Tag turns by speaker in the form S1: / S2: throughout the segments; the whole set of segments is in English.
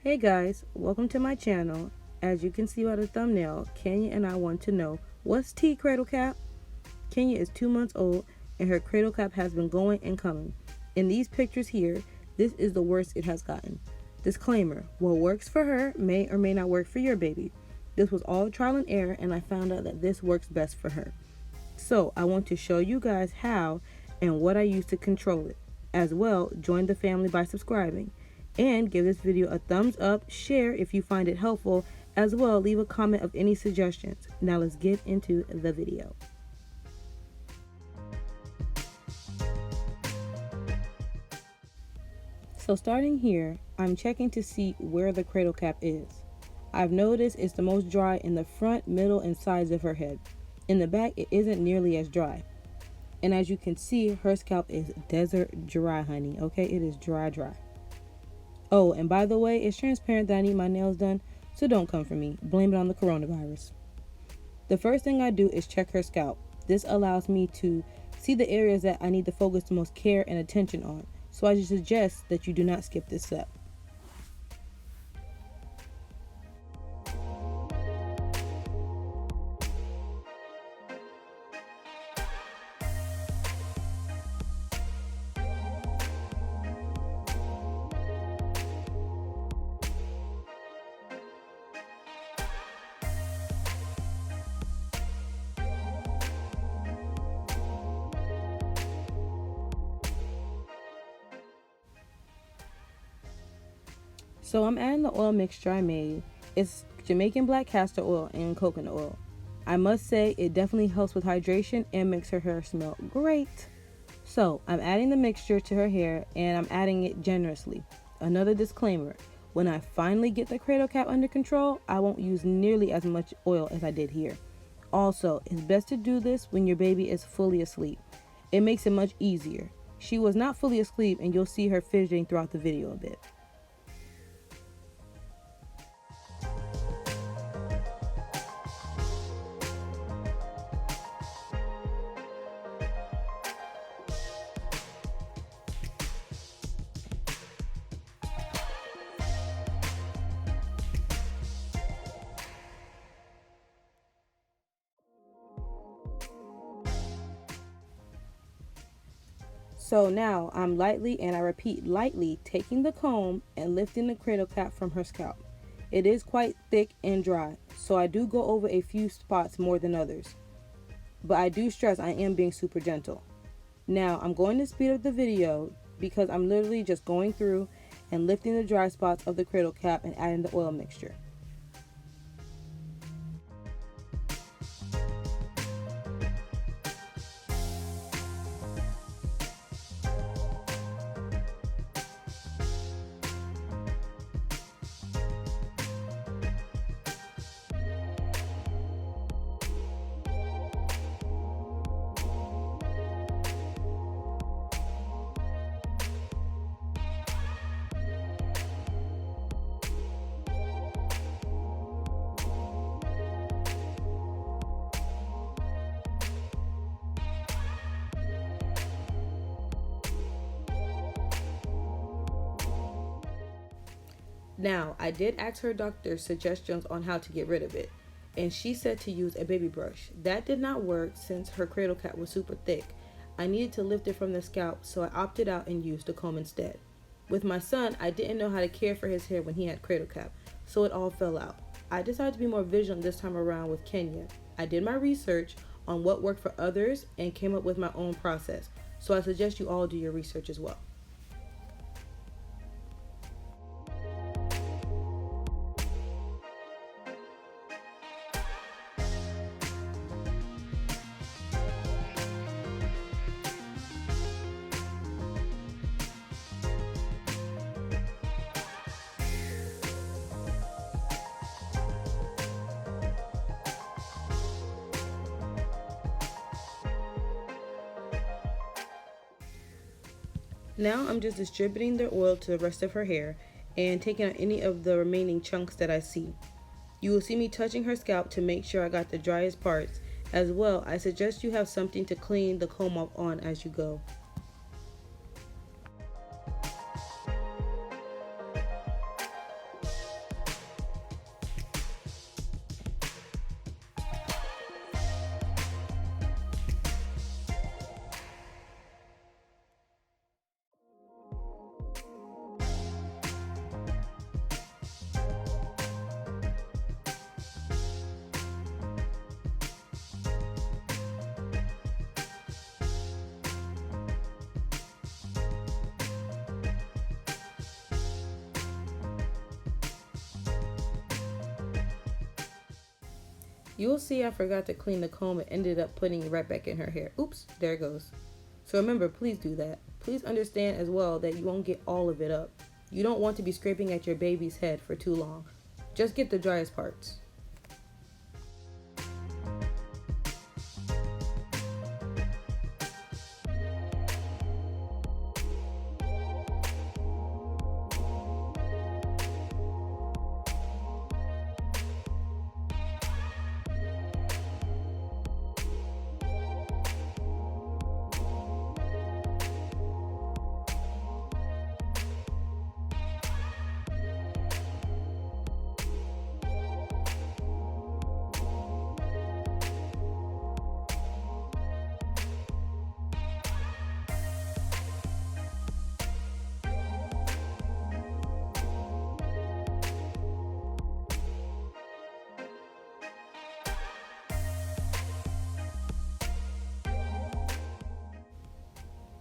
S1: Hey guys, welcome to my channel. As you can see by the thumbnail, Kenya and I want to know, what's T cradle cap? Kenya is 2 months old and her cradle cap has been going and coming. In these pictures here, this is the worst it has gotten. Disclaimer, what works for her may or may not work for your baby. This was all trial and error and I found out that this works best for her. So I want to show you guys how and what I use to control it. As well, join the family by subscribing. And give this video a thumbs up, share if you find it helpful, as well leave a comment of any suggestions. Now let's get into the video. So starting here, I'm checking to see where the cradle cap is. I've noticed it's the most dry in the front, middle, and sides of her head. In the back, it isn't nearly as dry. And as you can see, her scalp is desert dry, honey. Okay, it is dry. Oh, and by the way, it's transparent that I need my nails done, so don't come for me. Blame it on the coronavirus. The first thing I do is check her scalp. This allows me to see the areas that I need to focus the most care and attention on, so I suggest that you do not skip this step. So I'm adding the oil mixture I made. It's Jamaican black castor oil and coconut oil. I must say it definitely helps with hydration and makes her hair smell great. So I'm adding the mixture to her hair and I'm adding it generously. Another disclaimer, when I finally get the cradle cap under control, I won't use nearly as much oil as I did here. Also, it's best to do this when your baby is fully asleep. It makes it much easier. She was not fully asleep and you'll see her fidgeting throughout the video a bit. So now I'm lightly, and I repeat lightly, taking the comb and lifting the cradle cap from her scalp. It is quite thick and dry, so I do go over a few spots more than others. But I do stress I am being super gentle. Now I'm going to speed up the video because I'm literally just going through and lifting the dry spots of the cradle cap and adding the oil mixture. Now, I did ask her doctor suggestions on how to get rid of it, and she said to use a baby brush. That did not work since her cradle cap was super thick. I needed to lift it from the scalp, so I opted out and used a comb instead. With my son, I didn't know how to care for his hair when he had cradle cap, so it all fell out. I decided to be more vigilant this time around with Kenya. I did my research on what worked for others and came up with my own process, so I suggest you all do your research as well. Now I'm just distributing the oil to the rest of her hair and taking out any of the remaining chunks that I see. You will see me touching her scalp to make sure I got the driest parts. As well, I suggest you have something to clean the comb off on as you go. You'll see I forgot to clean the comb and ended up putting it right back in her hair. Oops, there it goes. So remember, please do that. Please understand as well that you won't get all of it up. You don't want to be scraping at your baby's head for too long. Just get the driest parts.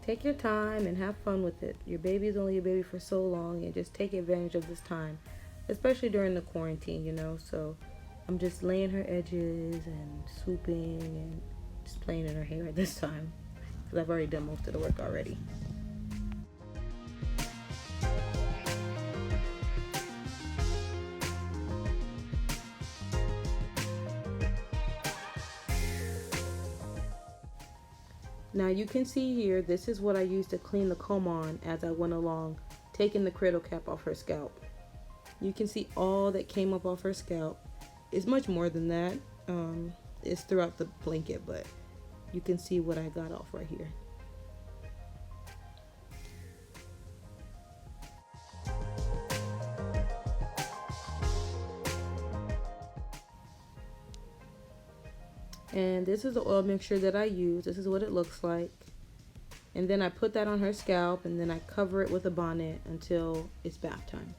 S1: Take your time and have fun with it. Your baby is only a baby for so long, and just take advantage of this time, especially during the quarantine, you know. So I'm just laying her edges and swooping and just playing in her hair this time because I've already done most of the work already. Now you can see here, this is what I used to clean the comb on as I went along, taking the cradle cap off her scalp. You can see all that came up off her scalp. It's much more than that. It's throughout the blanket, but you can see what I got off right here. And this is the oil mixture that I use. This is what it looks like. And then I put that on her scalp, and then I cover it with a bonnet until it's bath time.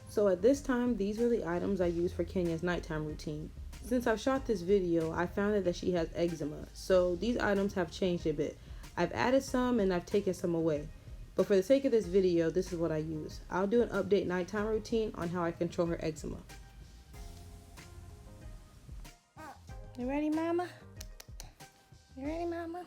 S1: So at this time, these were the items I used for Kenya's nighttime routine. Since I've shot this video, I found out that she has eczema. So these items have changed a bit. I've added some and I've taken some away. But for the sake of this video, this is what I use. I'll do an update nighttime routine on how I control her eczema.
S2: You ready, Mama? You ready, Mama?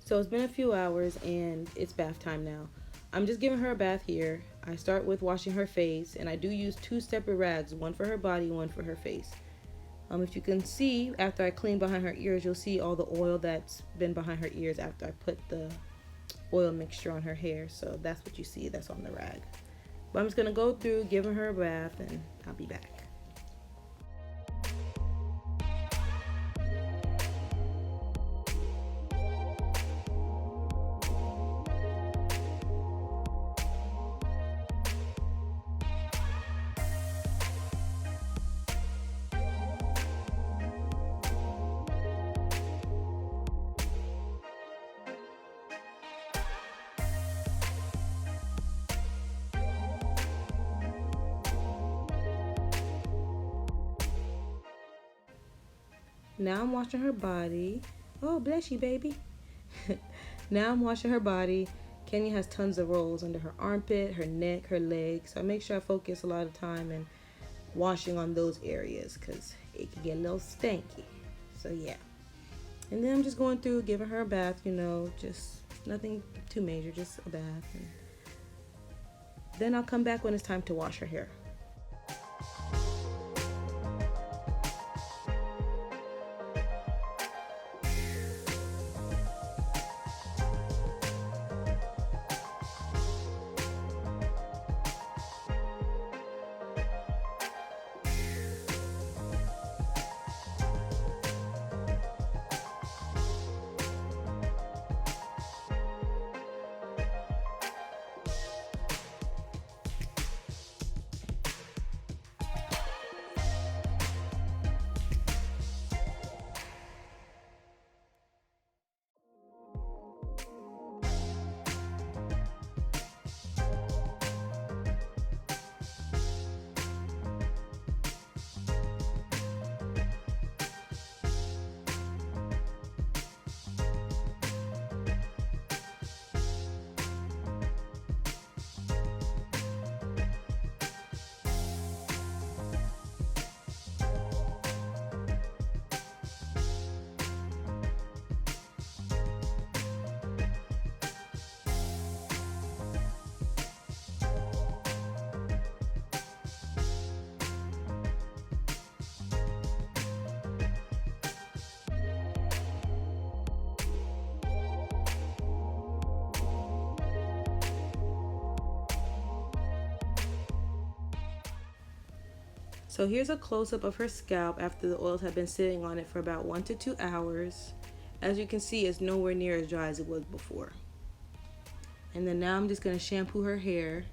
S1: So it's been a few hours and it's bath time now. I'm just giving her a bath here. I start with washing her face, and I do use 2 separate rags, one for her body, one for her face. If you can see, after I clean behind her ears, you'll see all the oil that's been behind her ears after I put the oil mixture on her hair. So that's what you see, that's on the rag. But I'm just gonna go through giving her a bath, and I'll be back. Now I'm washing her body. Oh, bless you, baby. Now I'm washing her body. Kenya has tons of rolls under her armpit, her neck, her legs. So I make sure I focus a lot of time and washing on those areas because it can get a little stanky. So yeah. And then I'm just going through giving her a bath, you know, just nothing too major, just a bath. And then I'll come back when it's time to wash her hair. So here's a close-up of her scalp after the oils have been sitting on it for about 1 to 2 hours. As you can see, it's nowhere near as dry as it was before. And then now I'm just going to shampoo her hair.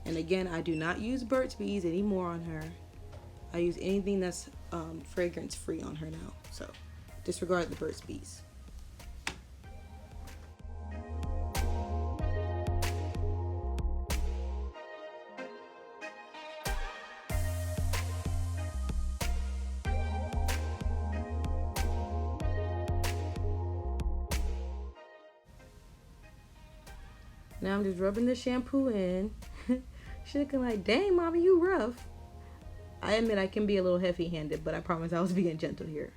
S1: And again, I do not use Burt's Bees anymore on her. I use anything that's fragrance free on her now. So disregard the Burt's Bees. Now I'm just rubbing the shampoo in. She's looking like, dang, Mama, you rough. I admit I can be a little heavy-handed, but I promise I was being gentle here.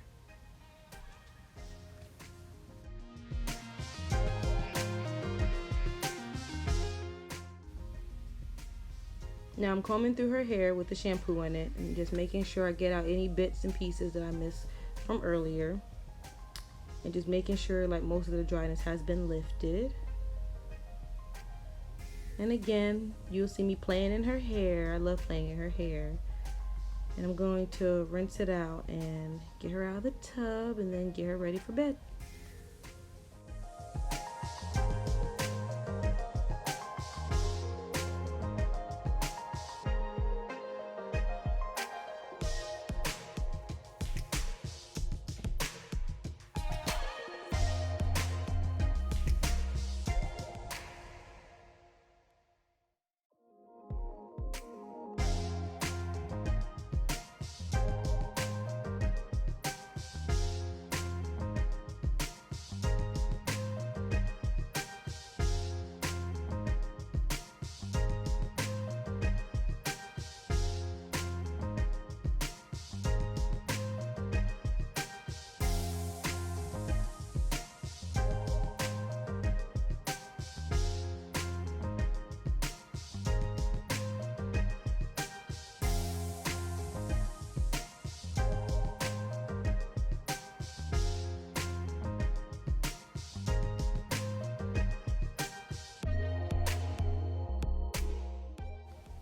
S1: Now I'm combing through her hair with the shampoo in it and just making sure I get out any bits and pieces that I missed from earlier. And just making sure like most of the dryness has been lifted. And again, you'll see me playing in her hair. I love playing in her hair. And I'm going to rinse it out and get her out of the tub and then get her ready for bed.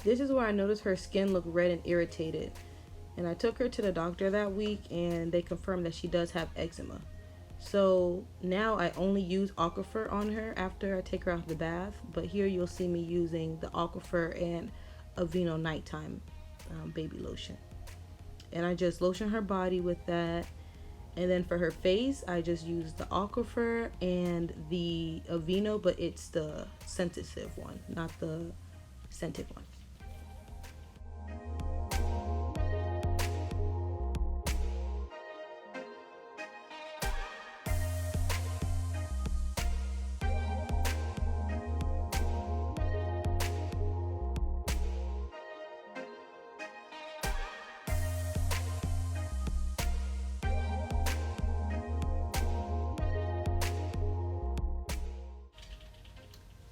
S1: This is where I noticed her skin looked red and irritated. And I took her to the doctor that week and they confirmed that she does have eczema. So now I only use Aquifer on her after I take her out of the bath. But here you'll see me using the Aquifer and Aveeno Nighttime baby lotion. And I just lotion her body with that. And then for her face, I just use the Aquifer and the Aveeno, but it's the sensitive one, not the scented one.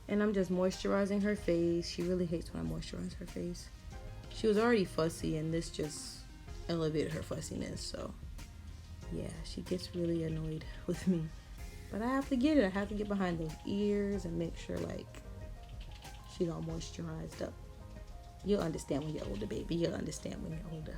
S1: And I'm just moisturizing her face. She really hates when I moisturize her face. She was already fussy and this just elevated her fussiness. So yeah, she gets really annoyed with me. But I have to get it. I have to get behind those ears and make sure like she's all moisturized up. You'll understand when you're older, baby. You'll understand when you're older.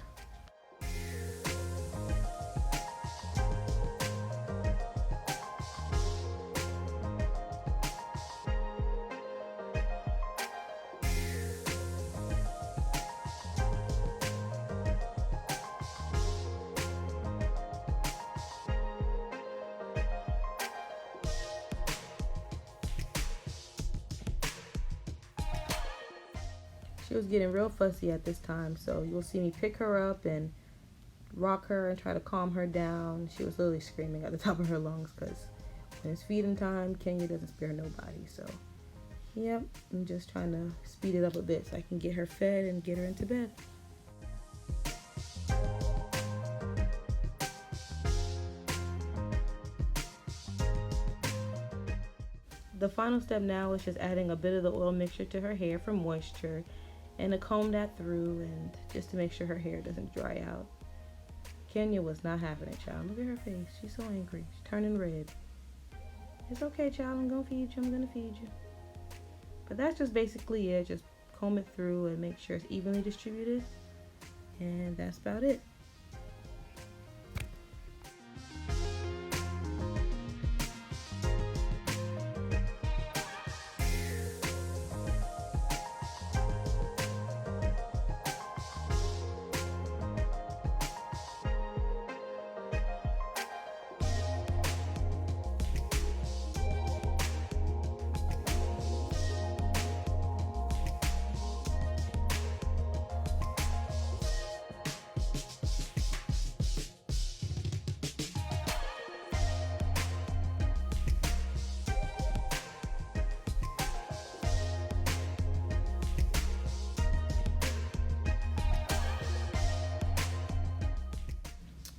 S1: She was getting real fussy at this time, so you'll see me pick her up and rock her and try to calm her down. She was literally screaming at the top of her lungs because when it's feeding time, Kenya doesn't spare nobody. So yep, I'm just trying to speed it up a bit so I can get her fed and get her into bed. The final step now is just adding a bit of the oil mixture to her hair for moisture and to comb that through and just to make sure her hair doesn't dry out. Kenya was not having it, child. Look at her face. She's so angry. She's turning red. It's okay, child. I'm gonna feed you. I'm gonna feed you. But that's just basically it. Just comb it through and make sure it's evenly distributed. And that's about it.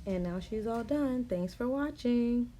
S1: And now she's all done. Thanks for watching.